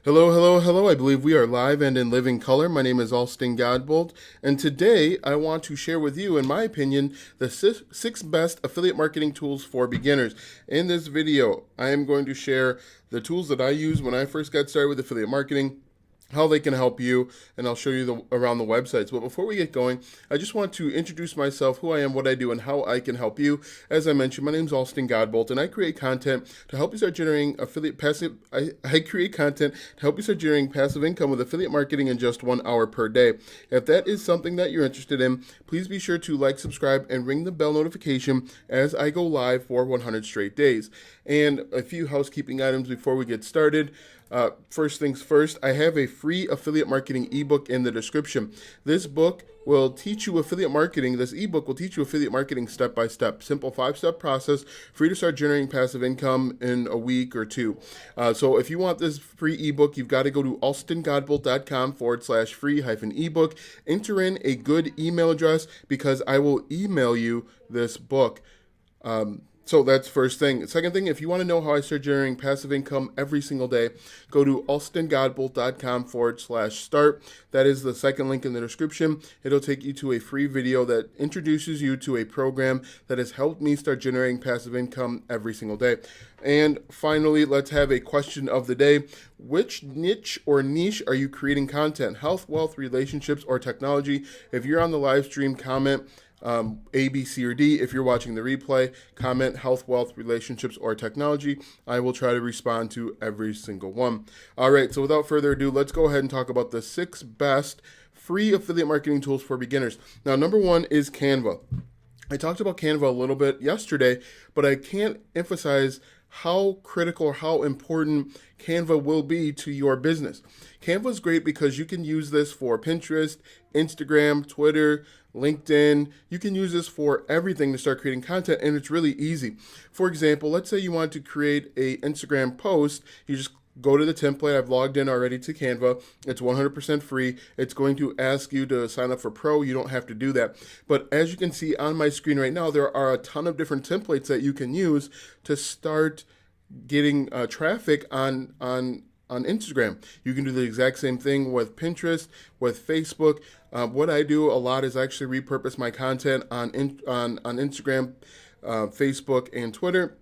Hello, hello, hello. I believe we are live and in living color. My name is Alston Godbolt, and today I want to share with you, in my opinion, the six best affiliate marketing tools for beginners. In this video, I am going to share the tools that I used when I first got started with affiliate marketing, how they can help you, and I'll show you around the websites. But before we get going, I just want to introduce myself, who I am, what I do, and how I can help you. As I mentioned, my name is Alston Godbolt, and I create content to help you start generating affiliate passive. I create content to help you start generating passive income with affiliate marketing in just 1 hour per day. If that is something that you're interested in, please be sure to like, subscribe, and ring the bell notification as I go live for 100 straight days. And a few housekeeping items before we get started. First things first, I have a free affiliate marketing ebook in the description. This book will teach you affiliate marketing. This ebook will teach you affiliate marketing step by step. Simple 5-step process for you to start generating passive income in a week or two. So if you want this free ebook, you've got to go to alstongodbolt.com/free-ebook. Enter in a good email address because I will email you this book. So that's first thing. Second thing, if you want to know how I start generating passive income every single day, go to alstongodbolt.com/start. That is the second link in the description. It'll take you to a free video that introduces you to a program that has helped me start generating passive income every single day. And finally, let's have a question of the day. Which niche or niche are you creating content? Health, wealth, relationships, or technology? If you're on the live stream, comment A, B, C, or D. If you're watching the replay, comment health, wealth, relationships, or technology. I will try to respond to every single one. All right, so without further ado, let's go ahead and talk about the 6 best free affiliate marketing tools for beginners. Now, number 1 is Canva. I talked about Canva a little bit yesterday, but I can't emphasize how critical or how important Canva will be to your business. Canva is great because you can use this for Pinterest, Instagram, Twitter, LinkedIn. You can use this for everything to start creating content, and it's really easy. For example, let's say you want to create a Instagram post. You just go to the template. I've logged in already to Canva. It's 100% free. It's going to ask you to sign up for Pro. You don't have to do that. But as you can see on my screen right now, there are a ton of different templates that you can use to start getting traffic on Instagram. You can do the exact same thing with Pinterest, with Facebook. What I do a lot is actually repurpose my content on Instagram, Facebook, and Twitter,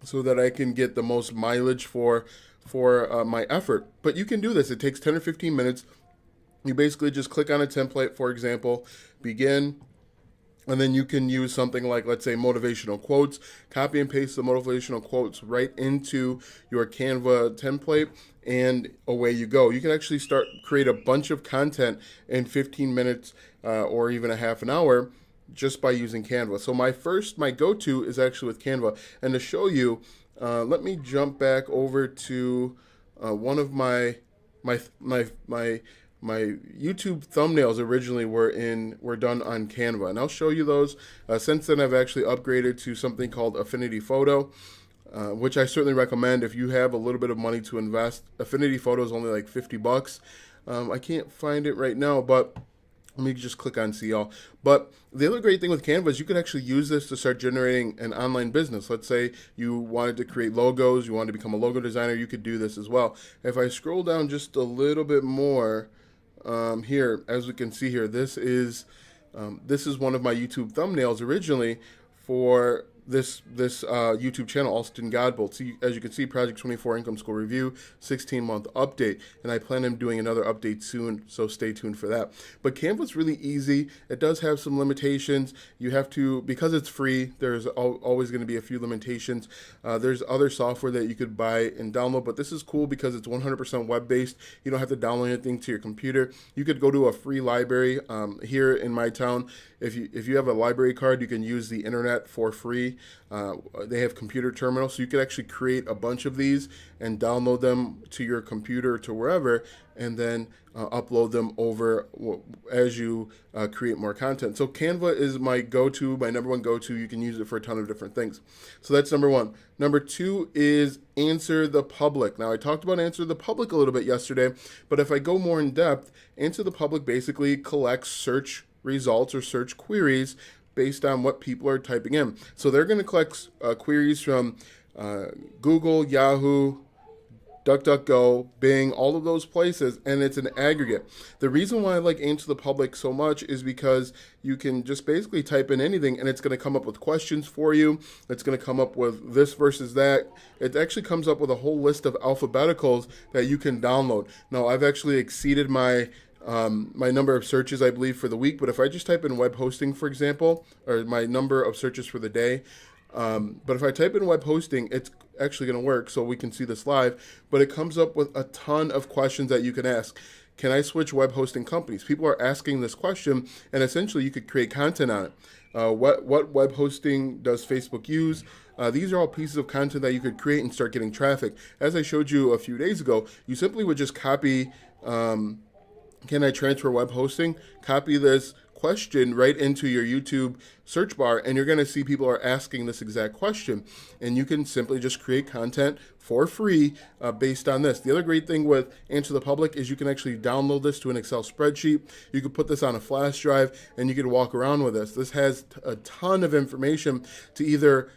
so that I can get the most mileage for my effort. But you can do this. It takes 10 or 15 minutes. You basically just click on a template, for example, begin, and then you can use something like, let's say, motivational quotes. Copy and paste the motivational quotes right into your Canva template, and away you go. You can actually create a bunch of content in 15 minutes or even a half an hour just by using Canva. So my go-to is actually with Canva. And to show you, let me jump back over to one of my YouTube thumbnails originally were done on Canva, and I'll show you those. Since then, I've actually upgraded to something called Affinity Photo, which I certainly recommend if you have a little bit of money to invest. Affinity Photo is only like $50. I can't find it right now, but let me just click on see all. But the other great thing with Canva is you could actually use this to start generating an online business. Let's say you wanted to create logos, you wanted to become a logo designer, you could do this as well. If I scroll down just a little bit more, here, as we can see here, this is one of my YouTube thumbnails originally for this YouTube channel, Alston Godbolt. So as you can see, Project 24 Income School Review, 16-month update, and I plan on doing another update soon, so stay tuned for that. But Canva's really easy. It does have some limitations. You have to, because it's free, there's always going to be a few limitations. There's other software that you could buy and download, but this is cool because it's 100% web-based. You don't have to download anything to your computer. You could go to a free library here in my town. If you have a library card, you can use the internet for free. They have computer terminals, so you could actually create a bunch of these and download them to your computer to wherever, and then upload them over as you create more content. So Canva is my number one go-to. You can use it for a ton of different things. So that's number 1. Number 2 is Answer the Public. Now, I talked about Answer the Public a little bit yesterday, but if I go more in depth, Answer the Public basically collects search results or search queries based on what people are typing in. So they're going to collect queries from Google, Yahoo, DuckDuckGo, Bing, all of those places, and it's an aggregate. The reason why I like Answer the Public so much is because you can just basically type in anything and it's going to come up with questions for you. It's going to come up with this versus that. It actually comes up with a whole list of alphabeticals that you can download. Now, I've actually exceeded my number of searches, I believe, for the week. But if I just type in web hosting, for example, or my number of searches for the day, but if I type in web hosting, it's actually going to work, so we can see this live. But it comes up with a ton of questions that you can ask. Can I switch web hosting companies? People are asking this question, and essentially you could create content on it. What web hosting does Facebook use? These are all pieces of content that you could create and start getting traffic. As I showed you a few days ago, you simply would just copy, can I transfer web hosting? Copy this question right into your YouTube search bar, and you're going to see people are asking this exact question. And you can simply just create content for free based on this. The other great thing with Answer the Public is you can actually download this to an Excel spreadsheet. You could put this on a flash drive, and you could walk around with this. This has a ton of information to either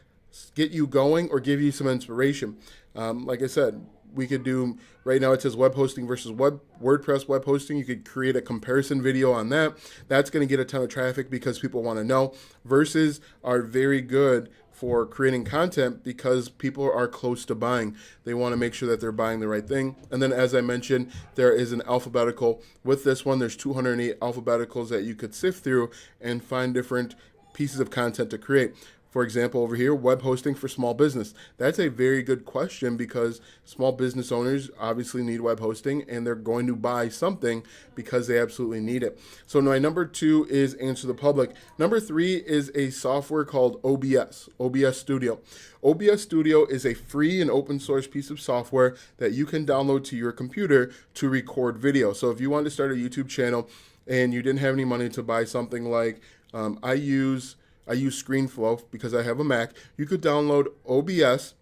get you going or give you some inspiration. Like I said, we could do, right now it says web hosting versus WordPress web hosting. You could create a comparison video on that. That's going to get a ton of traffic because people want to know. Versus are very good for creating content because people are close to buying. They want to make sure that they're buying the right thing. And then, as I mentioned, there is an alphabetical. With this one, there's 208 alphabeticals that you could sift through and find different pieces of content to create. For example, over here, web hosting for small business. That's a very good question because small business owners obviously need web hosting and they're going to buy something because they absolutely need it. So my number 2 is Answer the Public. Number 3 is a software called OBS Studio. OBS Studio is a free and open source piece of software that you can download to your computer to record video. So if you want to start a YouTube channel and you didn't have any money to buy something like I use ScreenFlow because I have a Mac. You could download OBS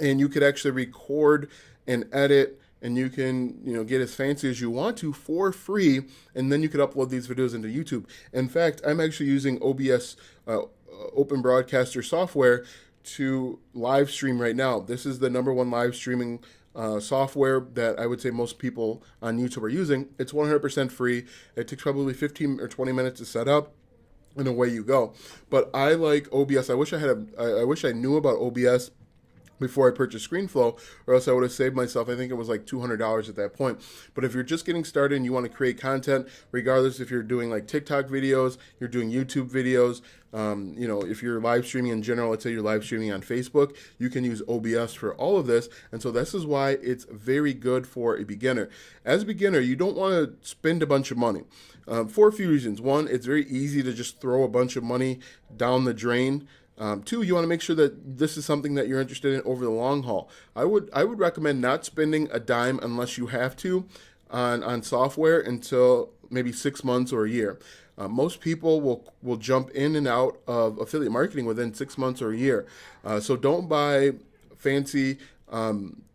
and you could actually record and edit, and you can get as fancy as you want to for free, and then you could upload these videos into YouTube. In fact, I'm actually using OBS Open Broadcaster software to live stream right now. This is the #1 live streaming software that I would say most people on YouTube are using. It's 100% free. It takes probably 15 or 20 minutes to set up, and away you go. But I like OBS. I wish I knew about OBS before I purchased ScreenFlow, or else I would have saved myself, I think it was like $200 at that point. But if you're just getting started and you want to create content, regardless if you're doing like TikTok videos, you're doing YouTube videos, if you're live streaming in general, let's say you're live streaming on Facebook, you can use OBS for all of this. And so this is why it's very good for a beginner. As a beginner, you don't want to spend a bunch of money for a few reasons. One, it's very easy to just throw a bunch of money down the drain. 2, you want to make sure that this is something that you're interested in over the long haul. I would recommend not spending a dime unless you have to on software until maybe 6 months or a year. Most people will jump in and out of affiliate marketing within 6 months or a year. So don't buy fancy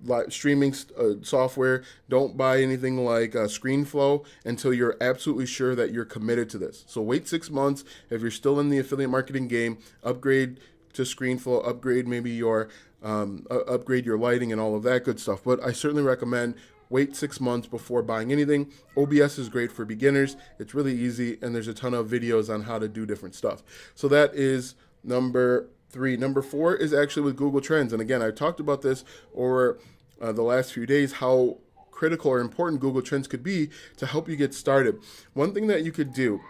live streaming software. Don't buy anything like ScreenFlow until you're absolutely sure that you're committed to this. So wait 6 months. If you're still in the affiliate marketing game, upgrade to ScreenFlow, upgrade maybe your upgrade your lighting and all of that good stuff. But I certainly recommend wait 6 months before buying anything. OBS is great for beginners. It's really easy, and there's a ton of videos on how to do different stuff. So that is number 3. Number 4 is actually with Google Trends. And again, I talked about this over the last few days, how critical or important Google Trends could be to help you get started. One thing that you could do,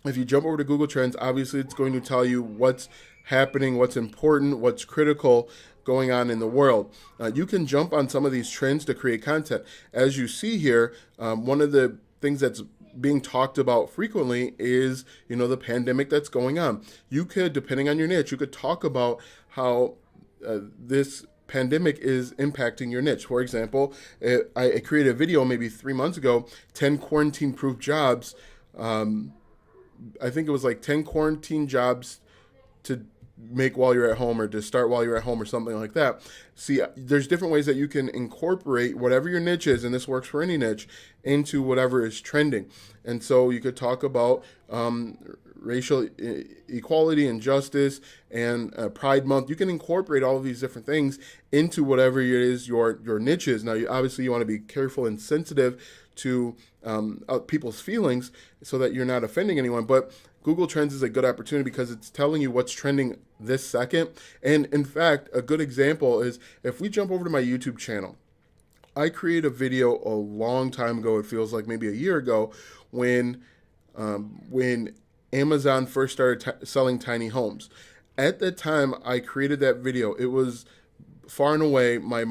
if you jump over to Google Trends, obviously it's going to tell you what's happening, what's important, what's critical going on in the world. You can jump on some of these trends to create content. As you see here, one of the things that's being talked about frequently is, the pandemic that's going on. You could, depending on your niche, you could talk about how this pandemic is impacting your niche. For example, I created a video maybe 3 months ago, 10 quarantine-proof jobs. I think it was like 10 quarantine jobs to make while you're at home or to start while you're at home or something like that. See, there's different ways that you can incorporate whatever your niche is, and this works for any niche, into whatever is trending. And so you could talk about racial equality and justice and Pride Month. You can incorporate all of these different things into whatever it is your niche is. Now, obviously you want to be careful and sensitive to people's feelings so that you're not offending anyone, but Google Trends is a good opportunity because it's telling you what's trending this second. And in fact, a good example is if we jump over to my YouTube channel. I created a video a long time ago, it feels like maybe a year ago, when Amazon first started selling tiny homes. At that time, I created that video. It was far and away my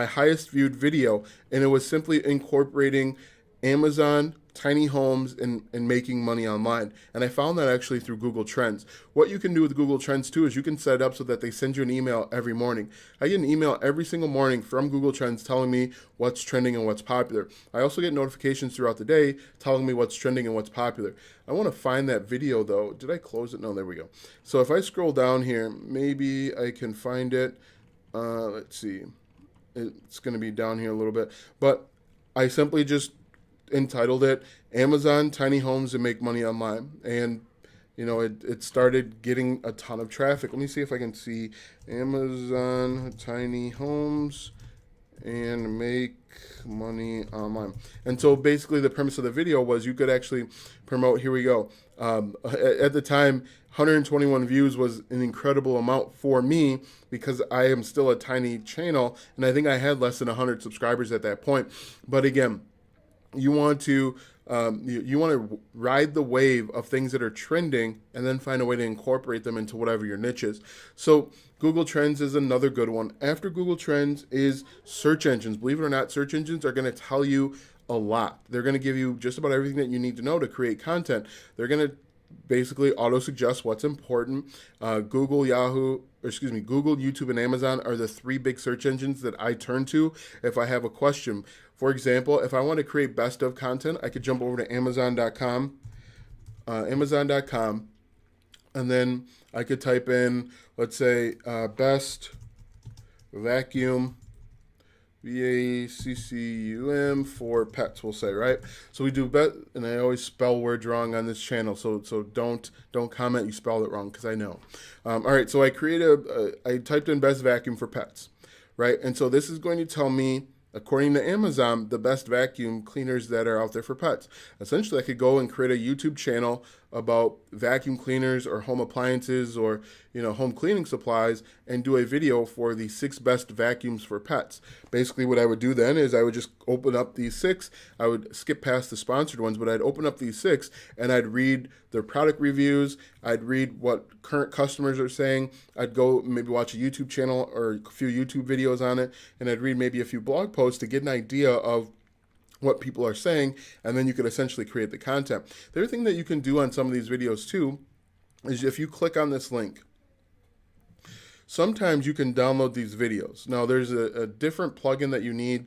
highest viewed video, and it was simply incorporating Amazon, tiny homes, and making money online. And I found that actually through Google Trends. What you can do with Google Trends too is you can set it up so that they send you an email every morning. I get an email every single morning from Google Trends telling me what's trending and what's popular. I also get notifications throughout the day telling me what's trending and what's popular. I want to find that video though. Did I close it? No, there we go. So if I scroll down here, maybe I can find it. Let's see. It's going to be down here a little bit, but I simply just entitled it Amazon Tiny Homes and Make Money Online, and it started getting a ton of traffic. Let me see if I can see Amazon Tiny Homes and Make Money Online. And so basically the premise of the video was you could actually promote, here we go, at the time 121 views was an incredible amount for me because I am still a tiny channel, and I think I had less than 100 subscribers at that point. But again, you want to ride the wave of things that are trending and then find a way to incorporate them into whatever your niche is. So Google Trends is another good one. After Google Trends is search engines. Believe it or not, search engines are going to tell you a lot. They're going to give you just about everything that you need to know to create content. They're going to basically auto-suggest what's important. Google, YouTube, and Amazon are the three big search engines that I turn to if I have a question. For example, if I want to create best of content, I could jump over to Amazon.com, and then I could type in, let's say, best vacuum, vacuum for pets, we'll say, right? So we do and I always spell words wrong on this channel, so don't comment you spelled it wrong, because I know. All right, so I typed in best vacuum for pets, right? And so this is going to tell me, according to Amazon, the best vacuum cleaners that are out there for pets. Essentially, I could go and create a YouTube channel about vacuum cleaners or home appliances or home cleaning supplies and do a video for the 6 best vacuums for pets. Basically, what I would do then is I would just open up these 6. I would skip past the sponsored ones, but I'd open up these 6 and I'd read their product reviews. I'd read what current customers are saying. I'd go maybe watch a YouTube channel or a few YouTube videos on it, and I'd read maybe a few blog posts to get an idea of what people are saying, and then you could essentially create the content. The other thing that you can do on some of these videos too is if you click on this link, sometimes you can download these videos. Now there's a different plugin that you need.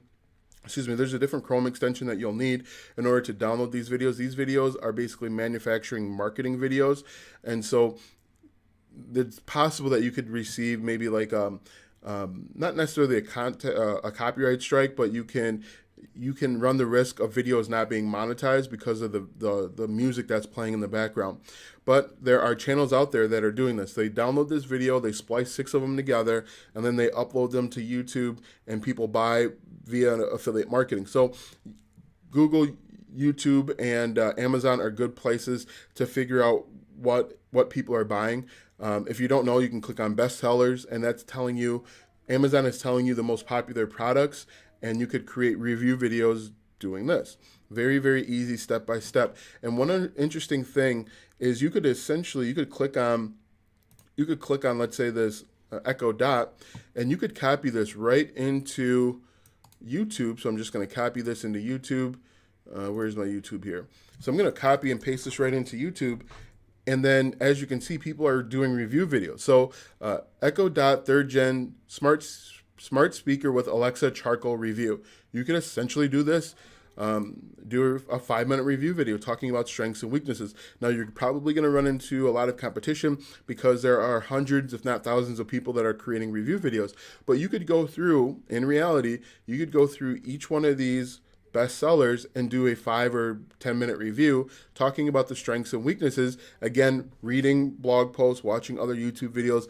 There's a different Chrome extension that you'll need in order to download these videos. These videos are basically manufacturing marketing videos, and so it's possible that you could receive maybe like not necessarily a copyright strike, but you can run the risk of videos not being monetized because of the music that's playing in the background. But there are channels out there that are doing this. They download this video, they splice 6 of them together, and then they upload them to YouTube, and people buy via affiliate marketing. So Google, YouTube, and Amazon are good places to figure out what people are buying. If you don't know, you can click on bestsellers, and that's telling you, Amazon is telling you the most popular products, and you could create review videos doing this. Very, very easy, step by step. And one interesting thing is you could click on, let's say this Echo Dot, and you could copy this right into YouTube. So I'm just going to copy this into YouTube. Where's my YouTube here? So I'm going to copy and paste this right into YouTube. And then, as you can see, people are doing review videos. So Echo Dot 3rd Gen Smart Speaker with Alexa Charcoal Review. You can essentially do this Do a 5-minute review video talking about strengths and weaknesses. Now, you're probably going to run into a lot of competition because there are hundreds, if not thousands, of people that are creating review videos. But you could go through, in reality, you could go through each one of these bestsellers and do a 5 or 10-minute review talking about the strengths and weaknesses. Again, reading blog posts, watching other YouTube videos,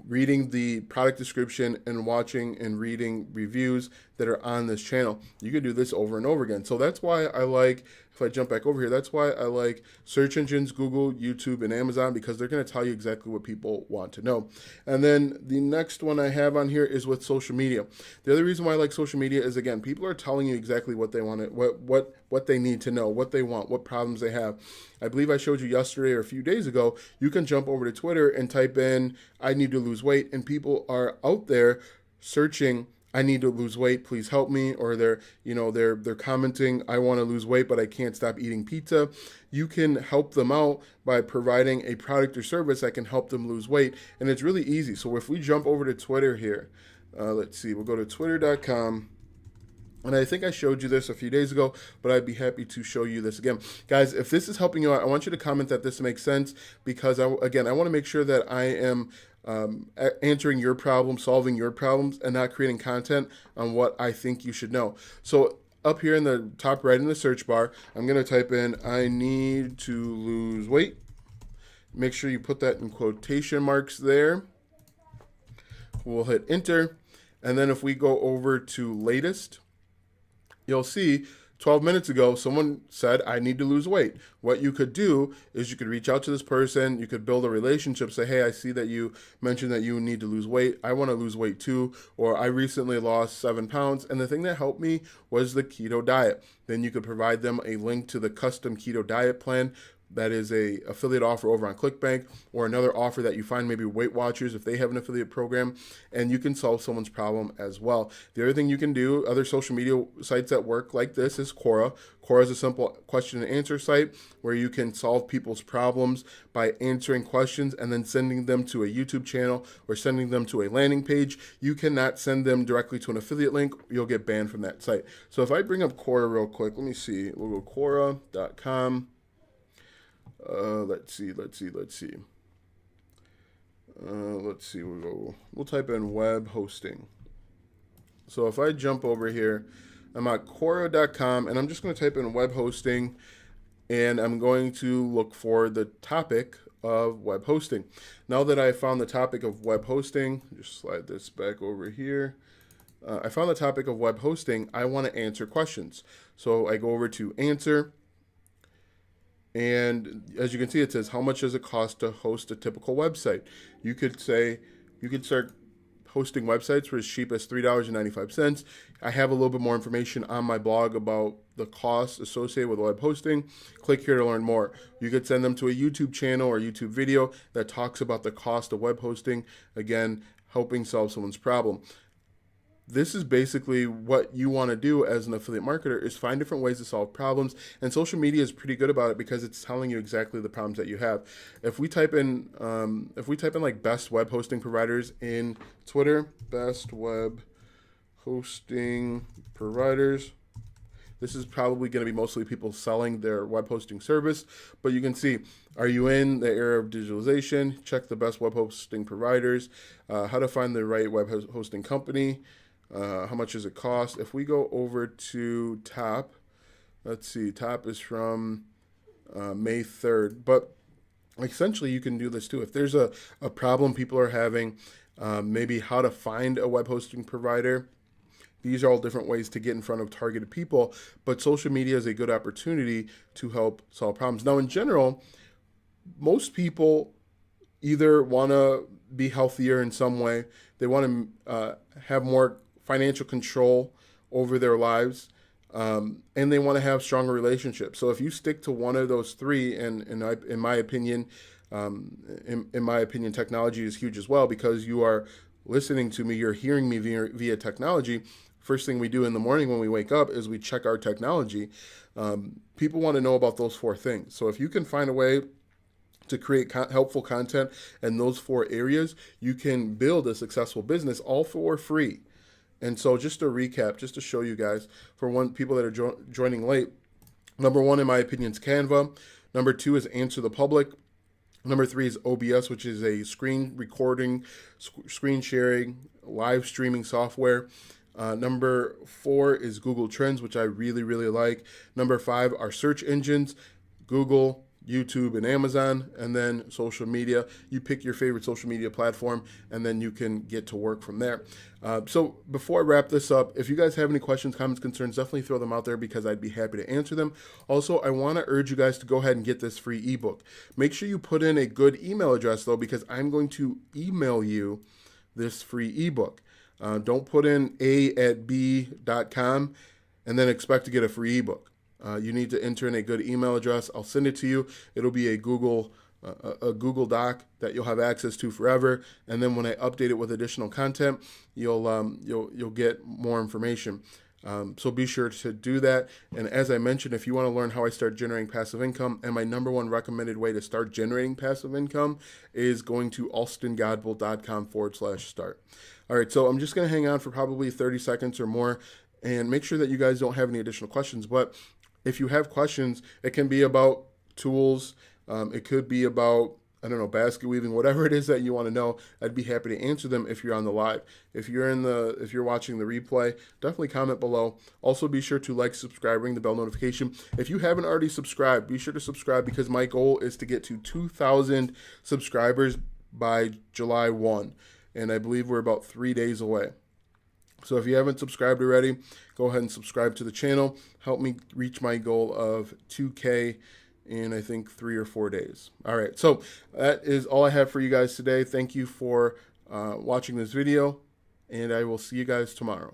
reading the product description, and watching and reading reviews that are on this channel. You could do this over and over again. So that's why I like, if I jump back over here, that's why I like search engines, Google, YouTube, and Amazon, because they're going to tell you exactly what people want to know. And then the next one I have on here is with social media. The other reason why I like social media is, again, people are telling you exactly what they want to, what they need to know, what they want, what problems they have. I believe I showed you yesterday or a few days ago, you can jump over to Twitter and type in, I need to lose weight, and people are out there searching, I need to lose weight, please help me, or they're commenting, I want to lose weight, but I can't stop eating pizza. You can help them out by providing a product or service that can help them lose weight, and it's really easy. So if we jump over to Twitter here, let's see, we'll go to twitter.com. And I think I showed you this a few days ago, but I'd be happy to show you this again. Guys, if this is helping you out, I want you to comment that this makes sense, because, I want to make sure that I am answering your problems, solving your problems, and not creating content on what I think you should know. So up here in the top right in the search bar, I'm going to type in, I need to lose weight. Make sure you put that in quotation marks there. We'll hit enter. And then if we go over to latest, you'll see 12 minutes ago, someone said, I need to lose weight. What you could do is you could reach out to this person. You could build a relationship. Say, hey, I see that you mentioned that you need to lose weight. I want to lose weight too. Or I recently lost 7 pounds. And the thing that helped me was the keto diet. Then you could provide them a link to the custom keto diet plan. That is a affiliate offer over on ClickBank, or another offer that you find, maybe Weight Watchers if they have an affiliate program, and you can solve someone's problem as well. The other thing you can do, other social media sites that work like this, is Quora. Quora is a simple question and answer site where you can solve people's problems by answering questions and then sending them to a YouTube channel or sending them to a landing page. You cannot send them directly to an affiliate link. You'll get banned from that site. So if I bring up Quora real quick, let me see. We'll go Quora.com. Let's see. We'll type in web hosting. So if I jump over here, I'm at Quora.com, and I'm just going to type in web hosting, and I'm going to look for the topic of web hosting. Now that I found the topic of web hosting, just slide this back over here. I found the topic of web hosting. I want to answer questions. So I go over to answer. And as you can see, it says, how much does it cost to host a typical website? You could start hosting websites for as cheap as $3.95. I have a little bit more information on my blog about the costs associated with web hosting. Click here to learn more. You could send them to a YouTube channel or YouTube video that talks about the cost of web hosting, again, helping solve someone's problem. This is basically what you want to do as an affiliate marketer, is find different ways to solve problems. And social media is pretty good about it because it's telling you exactly the problems that you have. If we type in like best web hosting providers in Twitter, best web hosting providers, this is probably going to be mostly people selling their web hosting service. But you can see, are you in the era of digitalization? Check the best web hosting providers, how to find the right web hosting company. How much does it cost? If we go over to top, let's see, top is from May 3rd. But essentially, you can do this too. If there's a problem people are having, maybe how to find a web hosting provider, these are all different ways to get in front of targeted people. But social media is a good opportunity to help solve problems. Now, in general, most people either want to be healthier in some way. They want to have more financial control over their lives, and they want to have stronger relationships. So if you stick to one of those three, and in my opinion, technology is huge as well, because you are listening to me, you're hearing me via technology. First thing we do in the morning when we wake up is we check our technology. People want to know about those 4 things. So if you can find a way to create helpful content in those 4 areas, you can build a successful business all for free. And so just to recap, just to show you guys, for people that are joining late, number one, in my opinion, is Canva. Number two is Answer the Public. Number three is OBS, which is a screen recording, screen sharing, live streaming software. Number four is Google Trends, which I really, really like. Number five are search engines, Google, YouTube, and Amazon. And then social media. You pick your favorite social media platform, and then you can get to work from there. So before I wrap this up, if you guys have any questions, comments, concerns, definitely throw them out there because I'd be happy to answer them. Also, I want to urge you guys to go ahead and get this free ebook. Make sure you put in a good email address, though, because I'm going to email you this free ebook. Don't put in a@b.com and then expect to get a free ebook. You need to enter in a good email address. I'll send it to you. It'll be a Google Doc that you'll have access to forever. And then when I update it with additional content, you'll get more information. So be sure to do that. And as I mentioned, if you want to learn how I start generating passive income, and my number one recommended way to start generating passive income is going to alstongodbold.com/start. All right, so I'm just going to hang on for probably 30 seconds or more and make sure that you guys don't have any additional questions. But if you have questions, it can be about tools. It could be about, I don't know, basket weaving, whatever it is that you want to know. I'd be happy to answer them if you're on the live. If you're watching the replay, definitely comment below. Also, be sure to like, subscribe, ring the bell notification. If you haven't already subscribed, be sure to subscribe because my goal is to get to 2,000 subscribers by July 1. And I believe we're about 3 days away. So if you haven't subscribed already, go ahead and subscribe to the channel. Help me reach my goal of 2K in, I think, 3 or 4 days. All right, so that is all I have for you guys today. Thank you for watching this video, and I will see you guys tomorrow.